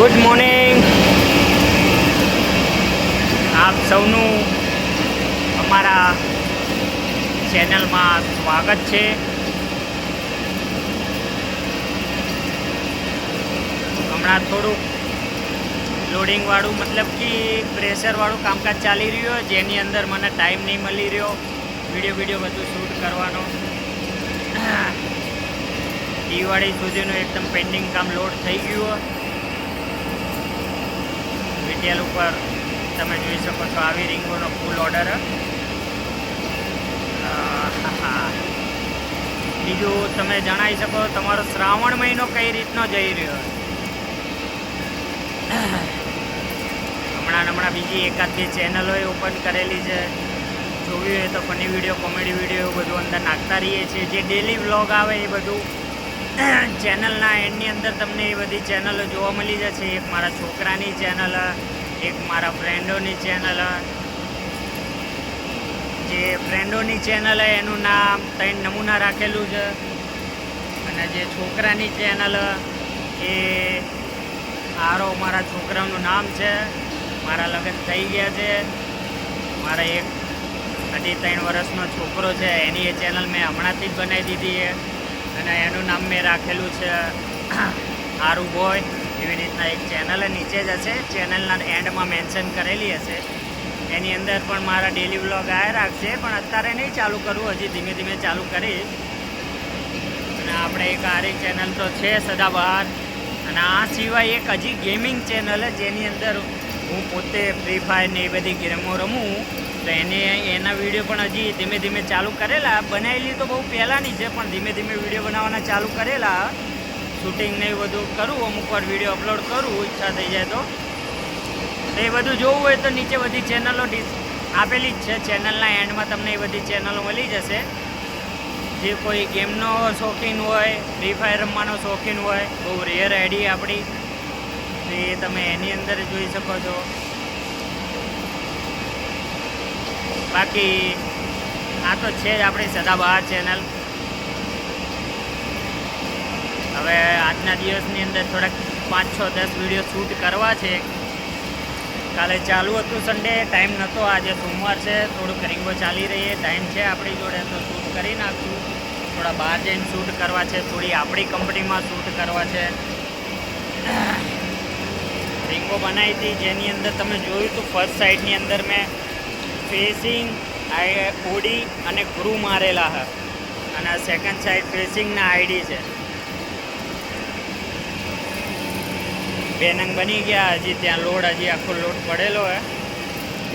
Good morning આપ સૌનું અમારા ચેનલમાં સ્વાગત છે. હમણાં થોડુંક લોડિંગવાળું મતલબ કે પ્રેશરવાળું કામકાજ ચાલી રહ્યું જેની અંદર મને ટાઈમ નહીં મળી રહ્યો વિડીયો બધું શૂટ કરવાનો. દિવાળી સુધીનું એકદમ પેન્ડિંગ કામ લોડ થઈ ગયું. વિટેલ ઉપર તમે જોઈ શકો છો આવી રીંગોનો ફૂલ ઓર્ડર. બીજું તમે જણાવી શકો તમારો શ્રાવણ મહિનો કઈ રીતનો જઈ રહ્યો. હમણાં બીજી એકાદ બે ચેનલોએ ઓપન કરેલી છે. જોવી હોય તો ફની વિડીયો કોમેડી વિડીયો એવું બધું અંદર નાખતા રહીએ છીએ. જે ડેલી વ્લોગ આવે એ બધું ચેનલના એન્ડની અંદર તમને એ બધી ચેનલો જોવા મળી જશે. એક મારા છોકરાની ચેનલ, એક મારા ફ્રેન્ડોની ચેનલ. જે ફ્રેન્ડોની ચેનલ એનું નામ 3 નમૂના રાખેલું છે અને જે છોકરાની ચેનલ એ આરો મારા છોકરાનું નામ છે. મારા લગ્ન થઈ ગયા છે. મારા એક 2.5-3 વર્ષનો છોકરો છે એની એ ચેનલ મેં હમણાંથી જ બનાવી દીધી છે અને એનું નામ મેં રાખેલું છે આરુ બોય. એવી રીતના એક ચેનલ નીચે જ હશે, ચેનલના એન્ડમાં મેન્શન કરેલી હશે. એની અંદર પણ મારા ડેલી વ્લોગ આવ્યા રાખશે, પણ અત્યારે નહીં ચાલુ કરું, હજી ધીમે ધીમે ચાલુ કરીશ. અને આપણે એક આરી ચેનલ તો છે સદાબહાર. અને આ સિવાય એક હજી ગેમિંગ ચેનલ જેની અંદર હું પોતે ફ્રી ફાયર ને એ બધી ગેમો રમું, તો એના વિડીયો પણ હજી ધીમે ધીમે ચાલુ કરેલા. બનાવેલી તો બહુ પહેલાંની છે, પણ ધીમે ધીમે વિડીયો બનાવવાના ચાલુ કરેલા. શૂટિંગ ને એ બધું કરું, અમુક વાર વિડીયો અપલોડ કરું ઈચ્છા થઈ જાય તો. એ બધું જોવું હોય તો નીચે બધી ચેનલો આપેલી જ છે. ચેનલના એન્ડમાં તમને એ બધી ચેનલો મળી જશે. જે કોઈ ગેમનો શોખીન હોય, ફ્રી ફાયર રમવાનો શોખીન હોય, બહુ રેર આઈડી આપણી, તો એ તમે એની અંદર જોઈ શકો છો. બાકી આ તો છે જ આપણી સદાબહાર ચેનલ. હવે આજના દિવસની અંદર થોડાક 5-6-10 વિડીયો શૂટ કરવા છે. કાલે ચાલુ હતું સન્ડે, ટાઈમ નહોતો. આજે સોમવાર છે, થોડુંક રીંગો ચાલી રહી છે, ટાઈમ છે આપણી જોડે તો શૂટ કરી નાખશું. થોડા બહાર જઈને શૂટ કરવા છે, થોડી આપણી કંપનીમાં શૂટ કરવા છે. રીંગો બનાવી હતી જેની અંદર તમે જોયું હતું ફર્સ્ટ સાઈડની અંદર મેં ફેસિંગ, ઓડી અને ગ્રૂ મારેલા છે અને સેકન્ડ સાઈડ ફેસિંગના આઈડી છે. 2 નંગ બની ગયા. હજી ત્યાં લોડ હજી આખો લોડ પડેલો હે,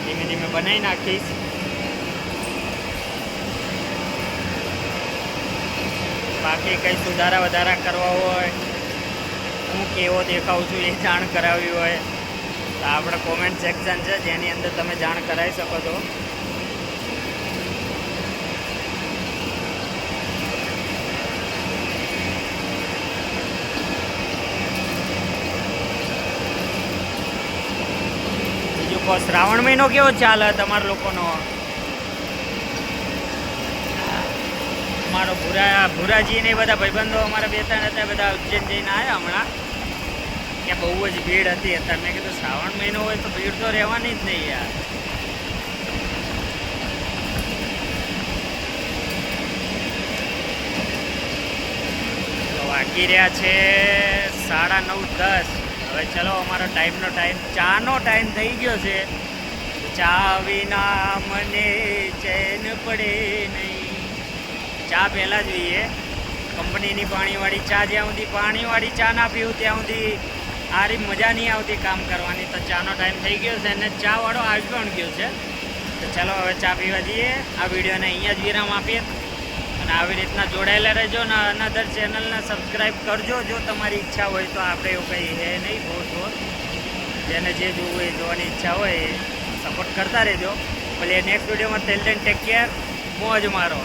ધીમે ધીમે બનાવી નાખીશ. બાકી કંઈ સુધારા વધારા કરવા હોય, હું કેવો દેખાઉં છું એ જાણ કરાવવી હોય તો આપણે કોમેન્ટ સેક્શન છે જેની અંદર તમે જાણ કરાવી શકો છો. શ્રાવણ મહિનો કેવો ચાલે તમારા લોકોનો? અમારો ભુરાજી ને બધા ભાઈબંધો અમારા 2-3 હતા, બધા ઉજ્જૈન જઈને આવ્યા હમણાં. ત્યાં બહુ જ ભીડ હતી. અત્યારે મેં કીધું શ્રાવણ મહિનો હોય તો ભીડ તો રહેવાની જ નહીં યાર. તો વાગી રહ્યા છે 9:30-10. હવે ચલો અમારો ચાનો ટાઈમ થઈ ગયો છે. ચા વિના મને ચેન પડે નહીં. ચા પહેલાં જોઈએ. કંપનીની પાણીવાળી ચા, જ્યાં સુધી પાણીવાળી ચા ના પીવું ત્યાં સુધી આરી મજા નહીં આવતી કામ કરવાની. તો ચાનો ટાઈમ થઈ ગયો છે અને ચાવાળો આવી પણ ગયો છે. તો ચલો હવે ચા પીવા જઈએ. આ વિડીયોને અહીંયા જ વિરામ આપીએ અને આવી રીતના જોડાયેલા રહેજો ને અનધર ચેનલને સબસ્ક્રાઈબ કરજો જો તમારી ઈચ્છા હોય તો. આપણે એવું કંઈ હે નહીં બહુ થોડ, જેને જે જોવું હોય જોવાની ઈચ્છા હોય એ સપોર્ટ કરતા રહેજો. ભલે નેક્સ્ટ વિડીયોમાં ટેલ દેન ટેક કેર, મોજ મારો.